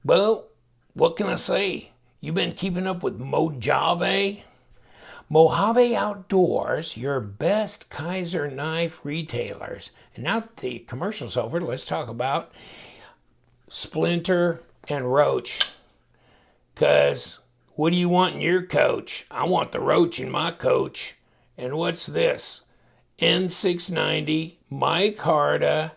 Well, what can I say? You been keeping up with Mojave? Mojave Outdoors, your best Kizer knife retailers. And now that the commercial's over, let's talk about Splinter and Roach. Because what do you want in your coach? I want the Roach in my coach. And what's this? N690, micarta,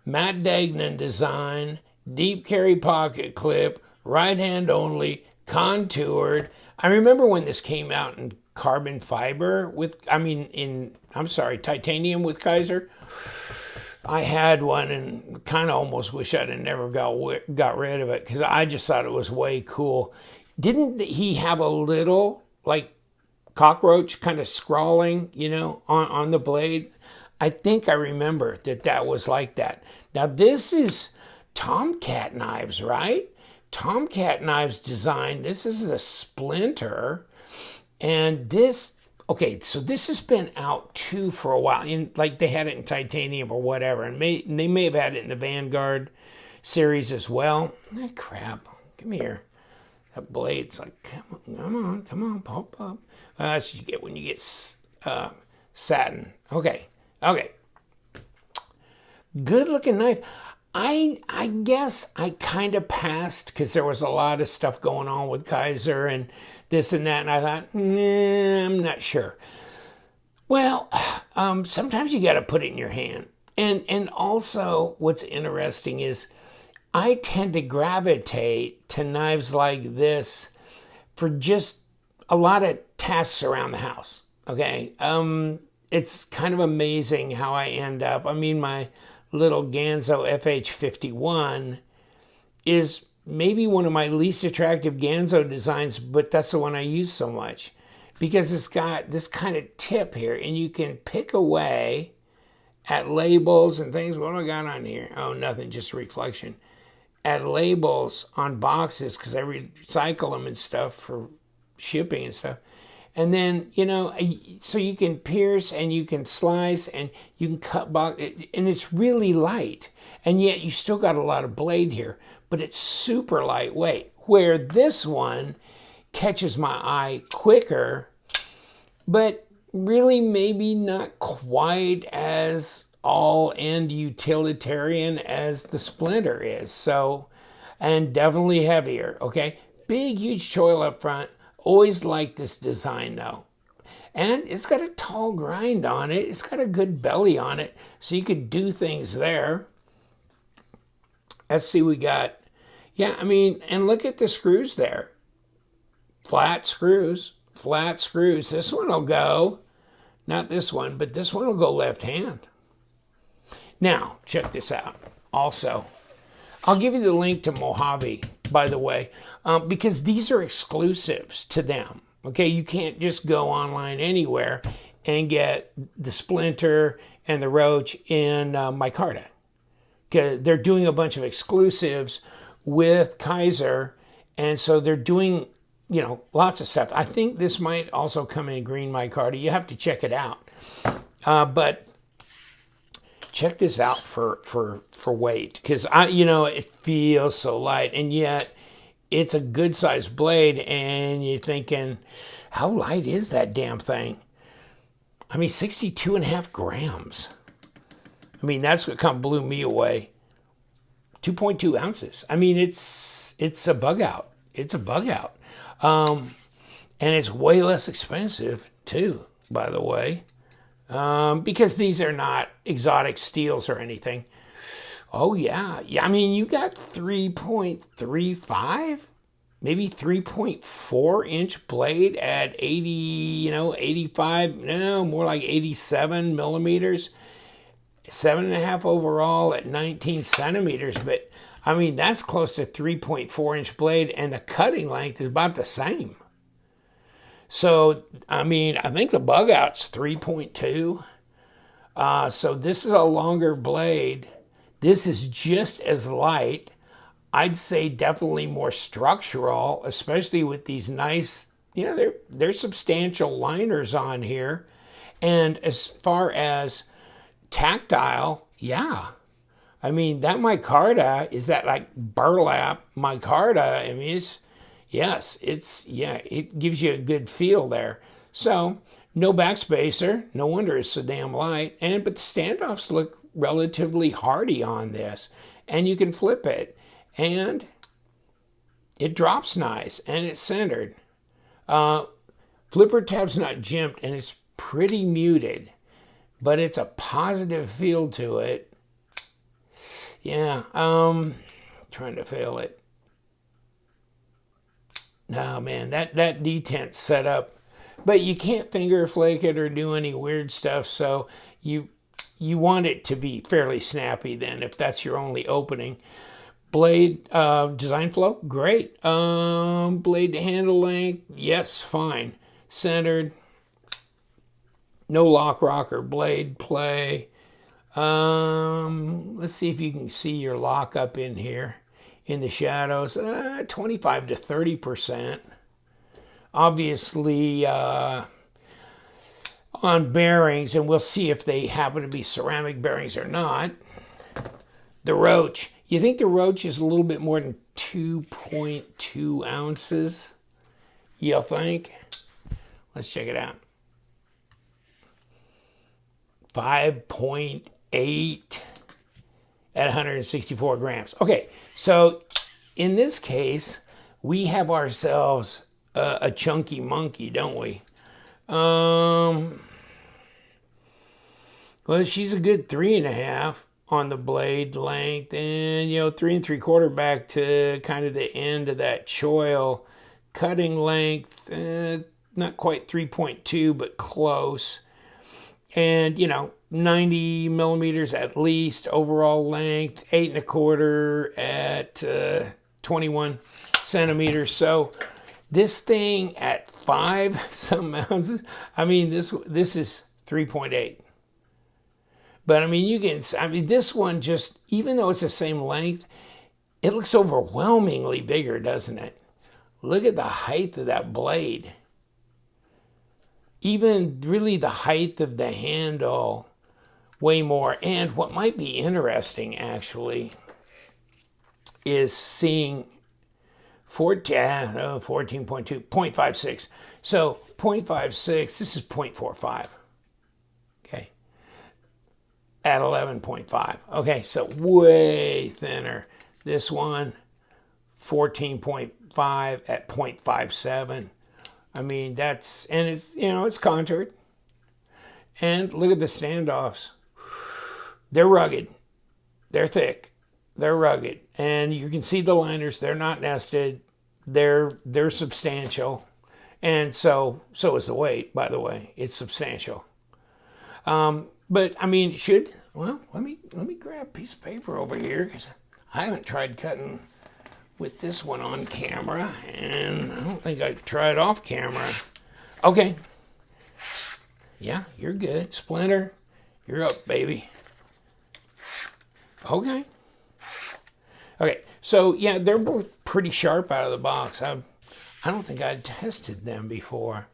Matt Dagnan design, deep carry pocket clip, right hand only, contoured. I remember when this came out in carbon fiber titanium with Kizer. I had one and kind of almost wish I'd have never got rid of it because I just thought it was way cool. Didn't he have a little like cockroach kind of scrawling, on the blade? I think I remember that was like that. Now this is Tomcat knives, right? Tomcat knives design. This is the Splinter, and this. Okay, so this has been out too for a while. Like they had it in titanium or whatever, and they may have had it in the Vanguard series as well. Crap! Come here. That blade's like, come on, pop up. That's what you get when you get satin. Okay. Good looking knife. I guess I kind of passed because there was a lot of stuff going on with Kizer and this and that, and I thought, I'm not sure. Well, sometimes you got to put it in your hand. And also what's interesting is I tend to gravitate to knives like this for just a lot of tasks around the house, okay? It's kind of amazing how I end up. My little Ganzo FH51 is maybe one of my least attractive Ganzo designs, but that's the one I use so much because it's got this kind of tip here and you can pick away at labels and things. What do I got on here? Oh, nothing, just reflection. At labels on boxes because I recycle them and stuff for shipping and stuff. And then, so you can pierce and you can slice and you can cut box, and it's really light. And yet you still got a lot of blade here, but it's super lightweight. Where this one catches my eye quicker, but really maybe not quite as all-end utilitarian as the Splinter is. So, and definitely heavier, okay? Big, huge choil up front. Always liked this design though. And it's got a tall grind on it. It's got a good belly on it. So you could do things there. Let's see, we got, and look at the screws there. Flat screws. This one will go, not this one, but this one will go left hand. Now, check this out. Also, I'll give you the link to Mojave, by the way, because these are exclusives to them. Okay, you can't just go online anywhere and get the Splinter and the Roach in micarta. Okay, they're doing a bunch of exclusives with Kizer, and so they're doing, lots of stuff. I think this might also come in green micarta. You have to check it out. But check this out for weight, because it feels so light, and yet it's a good sized blade, and you're thinking, how light is that damn thing? 62.5 grams. That's what kind of blew me away. 2.2 ounces. It's a bug out. And it's way less expensive too, by the way. Because these are not exotic steels or anything. Oh yeah. You got 3.35, maybe 3.4 inch blade at 80, 85, no, more like 87 millimeters, 7.5 overall at 19 centimeters. But that's close to 3.4 inch blade, and the cutting length is about the same. So, I think the bug out's 3.2. So this is a longer blade. This is just as light. I'd say definitely more structural, especially with these nice, there's substantial liners on here. And as far as tactile, yeah. I mean, that micarta, is that like burlap micarta? I mean, it gives you a good feel there. So, no backspacer. No wonder it's so damn light. But the standoffs look relatively hardy on this. And you can flip it. And it drops nice. And it's centered. Flipper tab's not jimped, and it's pretty muted. But it's a positive feel to it. Yeah, trying to fail it. No, man, that detent's set up. But you can't finger flake it or do any weird stuff, so you want it to be fairly snappy then, if that's your only opening. Blade design flow, great. Blade to handle length, yes, fine. Centered. No lock, rock, or blade play. Let's see if you can see your lock up in here in the shadows. 25 to 30%. Obviously, on bearings, and we'll see if they happen to be ceramic bearings or not. The Roach. You think the Roach is a little bit more than 2.2 ounces? You'll think? Let's check it out. 5.8 at 164 grams. Okay, so in this case, we have ourselves a chunky monkey, don't we? Well, she's a good 3.5 on the blade length, and 3 3/4 back to kind of the end of that choil. Cutting length, not quite 3.2, but close. And 90 millimeters at least overall length, 8 1/4 at 21 centimeters. So this thing at 5 some ounces, I mean, this is 3.8. But I mean, this one just, even though it's the same length, it looks overwhelmingly bigger, doesn't it? Look at the height of that blade. Even really the height of the handle, way more. And what might be interesting, actually, is seeing 14.2, 0.56. So 0.56, this is 0.45. Okay. At 11.5. Okay, so way thinner. This one, 14.5 at 0.57. I mean, it's it's contoured. And look at the standoffs. They're rugged. They're thick. They're rugged. And you can see the liners. They're not nested. They're substantial. And so is the weight, by the way. It's substantial. But I mean, let me grab a piece of paper over here, because I haven't tried cutting with this one on camera, and I don't think I tried off camera. Okay. Yeah, you're good. Splinter, you're up, baby. Okay. Okay, so yeah, they're both pretty sharp out of the box. I don't think I'd tested them before.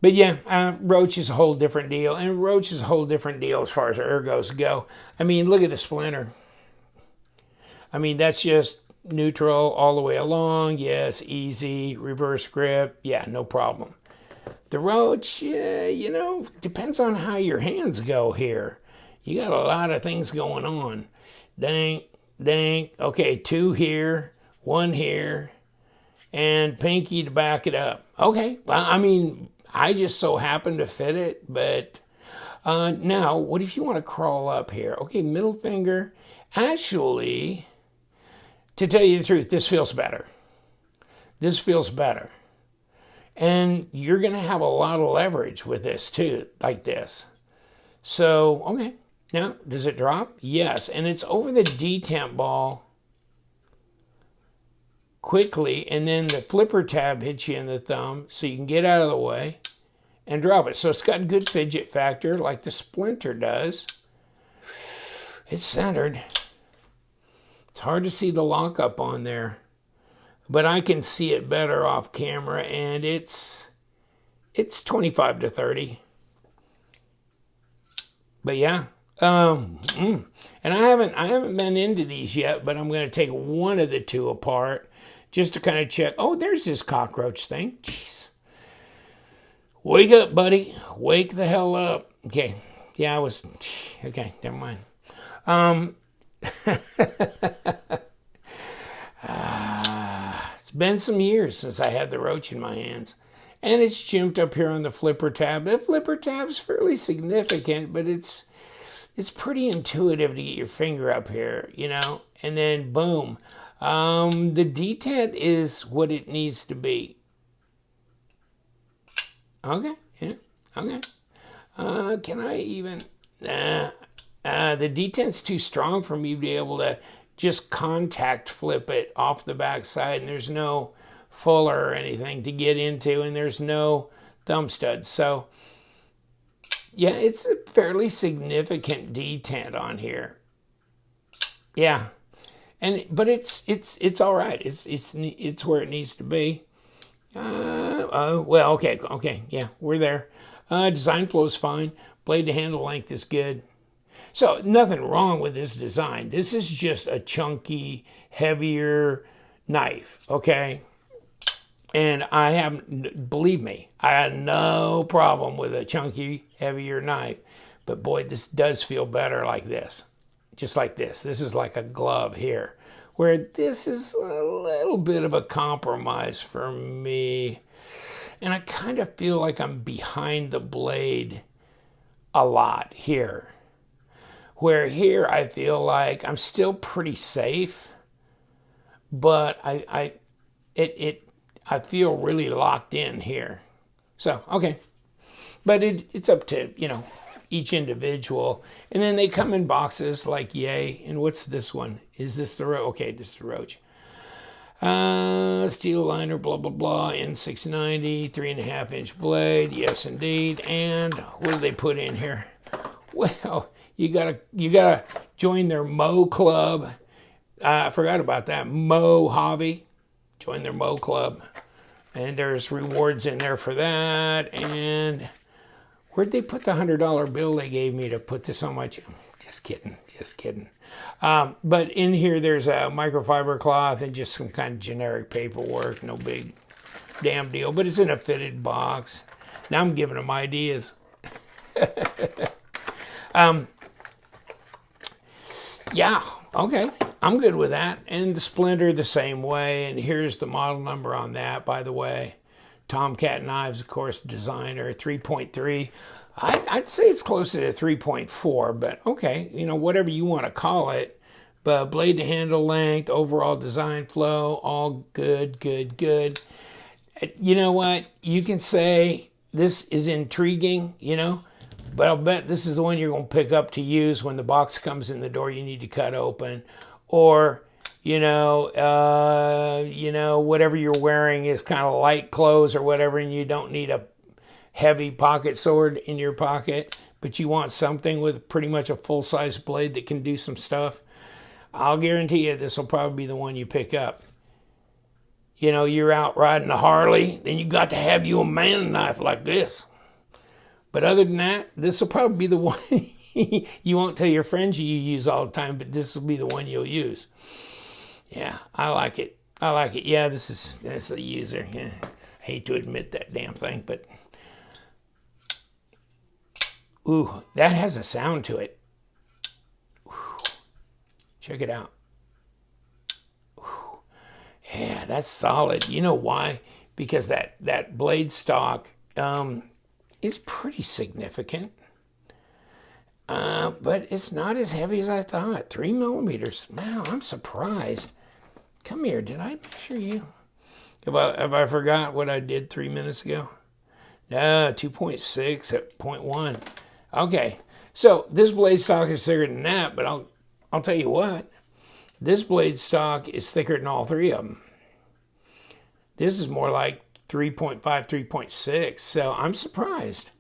But yeah, Roach is a whole different deal. And Roach is a whole different deal as far as ergos go. I mean, look at the Splinter. I mean, that's just neutral all the way along. Yes, easy. Reverse grip. Yeah, no problem. The Roach, yeah, depends on how your hands go here. You got a lot of things going on. Dang, dang. Okay, 2 here, 1 here, and pinky to back it up. Okay, well, I mean, I just so happen to fit it, but now, what if you want to crawl up here? Okay, middle finger. Actually, to tell you the truth, this feels better. This feels better. And you're going to have a lot of leverage with this too, like this. So, okay. Now, does it drop? Yes. And it's over the detent ball quickly, and then the flipper tab hits you in the thumb, so you can get out of the way and drop it. So it's got good fidget factor like the Splinter does. It's centered. It's hard to see the lockup on there, but I can see it better off camera, and it's 25 to 30. But yeah, And I haven't been into these yet, but I'm going to take one of the two apart just to kind of check. Oh, there's this cockroach thing. Jeez. Wake up, buddy. Wake the hell up. Okay. Yeah, I was. Okay, never mind. It's been some years since I had the roach in my hands. And it's jimped up here on the flipper tab. The flipper tab's fairly significant, but it's pretty intuitive to get your finger up here, you know, and then boom. The detent is what it needs to be. Okay, yeah, okay. Can I even, the detent's too strong for me to be able to just contact flip it off the back side, and there's no fuller or anything to get into, and there's no thumb studs. So yeah, it's a fairly significant detent on here. Yeah, but it's all right. It's where it needs to be. Well, okay, yeah, we're there. Design flow is fine. Blade to handle length is good. So nothing wrong with this design. This is just a chunky, heavier knife, okay? And I haven't, believe me, I had no problem with a chunky, heavier knife. But boy, this does feel better like this. Just like this. This is like a glove here. Where this is a little bit of a compromise for me. And I kind of feel like I'm behind the blade a lot here. Where here I feel like I'm still pretty safe. But I feel really locked in here. So, okay. But it's up to, you know, each individual. And then they come in boxes like yay. And what's this one? Is this the roach? Okay, this is the roach. Steel liner, blah, blah, blah. N690, 3.5-inch blade. Yes, indeed. And what do they put in here? Well, you gotta join their Mo club. I forgot about that. Mojave. Join their Mo club. And there's rewards in there for that. And where'd they put the $100 bill they gave me to put this on my channel? Just kidding. But in here, there's a microfiber cloth and just some kind of generic paperwork. No big damn deal. But it's in a fitted box. Now I'm giving them ideas. Yeah, okay. I'm good with that. And the Splinter the same way. And here's the model number on that, by the way. Tomcat Knives, of course, designer, 3.3. I'd say it's closer to 3.4, but okay, you know, whatever you want to call it. But blade to handle length, overall design flow, all good. You know what? You can say this is intriguing, you know, but I'll bet this is the one you're going to pick up to use when the box comes in the door you need to cut open. Or, you know, whatever you're wearing is kind of light clothes or whatever, and you don't need a heavy pocket sword in your pocket, but you want something with pretty much a full-size blade that can do some stuff. I'll guarantee you this will probably be the one you pick up. You know, you're out riding a Harley, then you got to have you a man knife like this. But other than that, this will probably be the one you won't tell your friends you use all the time, but this will be the one you'll use. Yeah, I like it. Yeah, that's a user. Yeah, I hate to admit that damn thing, but ooh, that has a sound to it. Ooh, check it out. Ooh, yeah, that's solid. You know why? Because that blade stock is pretty significant. But it's not as heavy as I thought. 3 millimeters. Wow, I'm surprised. Come here. Did I measure you? Have I forgot what I did 3 minutes ago? No, 2.6 at 0.1. Okay. So this blade stock is thicker than that, but I'll tell you what. This blade stock is thicker than all three of them. This is more like 3.5, 3.6. So I'm surprised.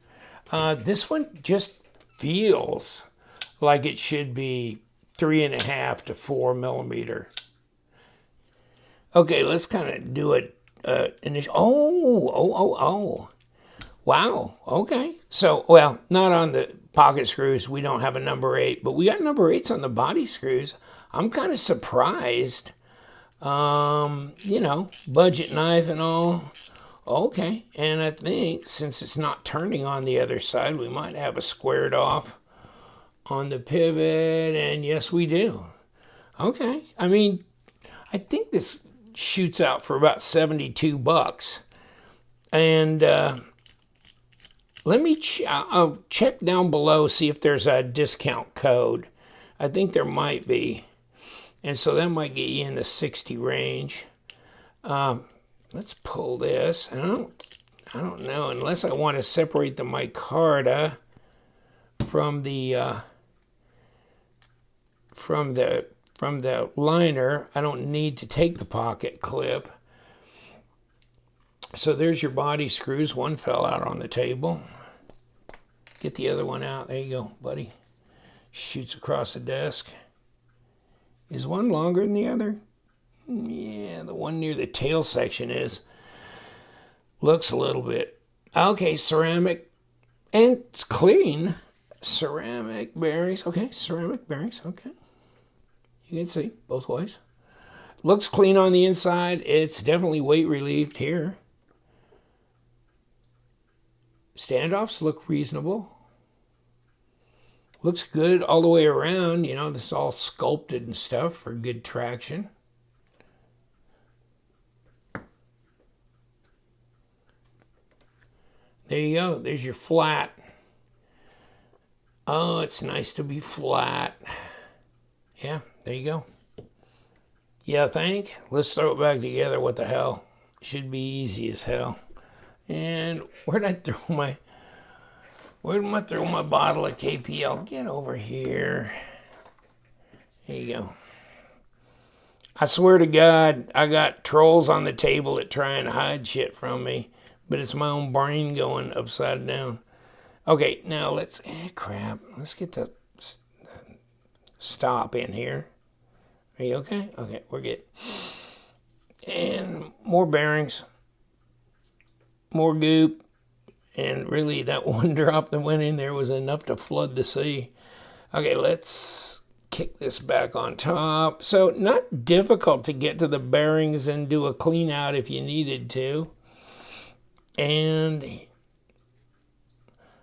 This one just feels like it should be 3.5 to 4 millimeter. Okay, let's kind of do it. Oh. Wow. Okay. So, well, not on the pocket screws. We don't have a number 8, but we got number 8s on the body screws. I'm kind of surprised. You know, budget knife and all. Okay, and I think since it's not turning on the other side, we might have a squared off on the pivot, and yes, we do. Okay, I mean, I think this shoots out for about $72, and let me I'll check down below, see if there's a discount code. I think there might be, and so that might get you in the 60 range. Let's pull this. I don't know, unless I want to separate the micarta from the liner. I don't need to take the pocket clip. So there's your body screws. One fell out on the table. Get the other one out. There you go, buddy. Shoots across the desk. Is one longer than the other? Yeah, the one near the tail section is. Looks a little bit. Okay, ceramic. And it's clean. Ceramic bearings. Okay, ceramic bearings. Okay. You can see both ways. Looks clean on the inside. It's definitely weight relieved here. Standoffs look reasonable. Looks good all the way around. You know, this is all sculpted and stuff for good traction. There you go. There's your flat. Oh, it's nice to be flat. Yeah, there you go. Yeah, think? Let's throw it back together. What the hell? Should be easy as hell. And where'd I throw my bottle of KPL? Get over here. There you go. I swear to God, I got trolls on the table that try and hide shit from me. But it's my own brain going upside down. Okay, now let's, crap. Let's get the stop in here. Are you okay? Okay, we're good. And more bearings. More goop. And really, that one drop that went in there was enough to flood the sea. Okay, let's kick this back on top. So, not difficult to get to the bearings and do a clean out if you needed to. And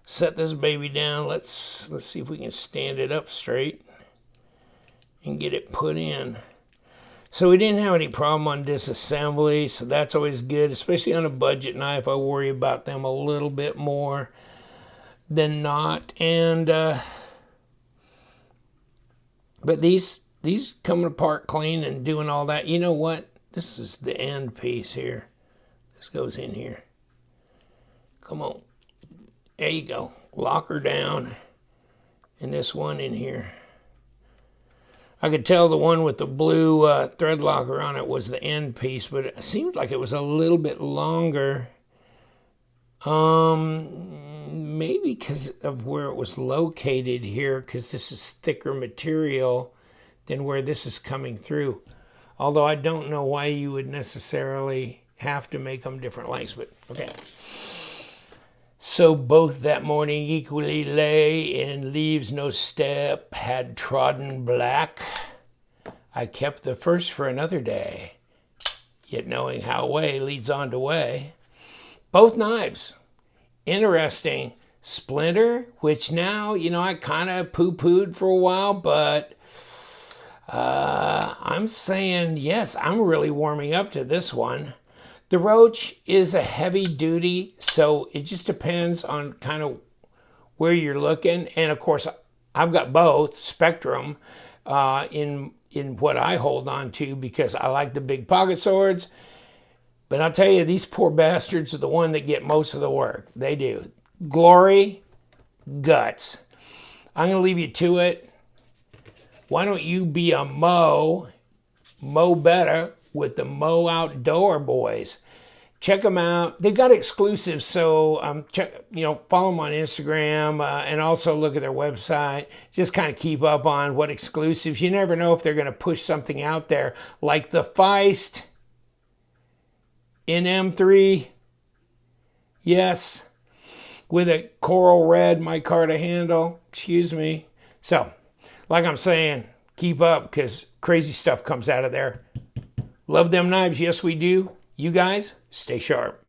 set this baby down. Let's see if we can stand it up straight and get it put in. So we didn't have any problem on disassembly, so that's always good, especially on a budget knife. I worry about them a little bit more than not. And but these coming apart clean and doing all that. You know what? This is the end piece here. This goes in here. Come on. There you go. Lock her down. And this one in here. I could tell the one with the blue thread locker on it was the end piece, but it seemed like it was a little bit longer. Maybe because of where it was located here, because this is thicker material than where this is coming through. Although I don't know why you would necessarily have to make them different lengths, but okay. So both that morning equally lay in leaves no step, had trodden black. I kept the first for another day, yet knowing how way leads on to way. Both knives, interesting. Splinter, which now, you know, I kind of poo-pooed for a while, but I'm saying, yes, I'm really warming up to this one. The Roach is a heavy duty, so it just depends on kind of where you're looking. And of course, I've got both Spectrum in what I hold on to because I like the big pocket swords. But I'll tell you, these poor bastards are the one that get most of the work. They do. Glory, guts. I'm going to leave you to it. Why don't you be a Mo better with the Mo Outdoor boys? Check them out. They've got exclusives, so follow them on Instagram and also look at their website. Just kind of keep up on what exclusives. You never know if they're going to push something out there like the Feist in M3. Yes. with a coral red micarta handle. Excuse me. So, like I'm saying, keep up because crazy stuff comes out of there. Love them knives. Yes, we do. You guys, stay sharp.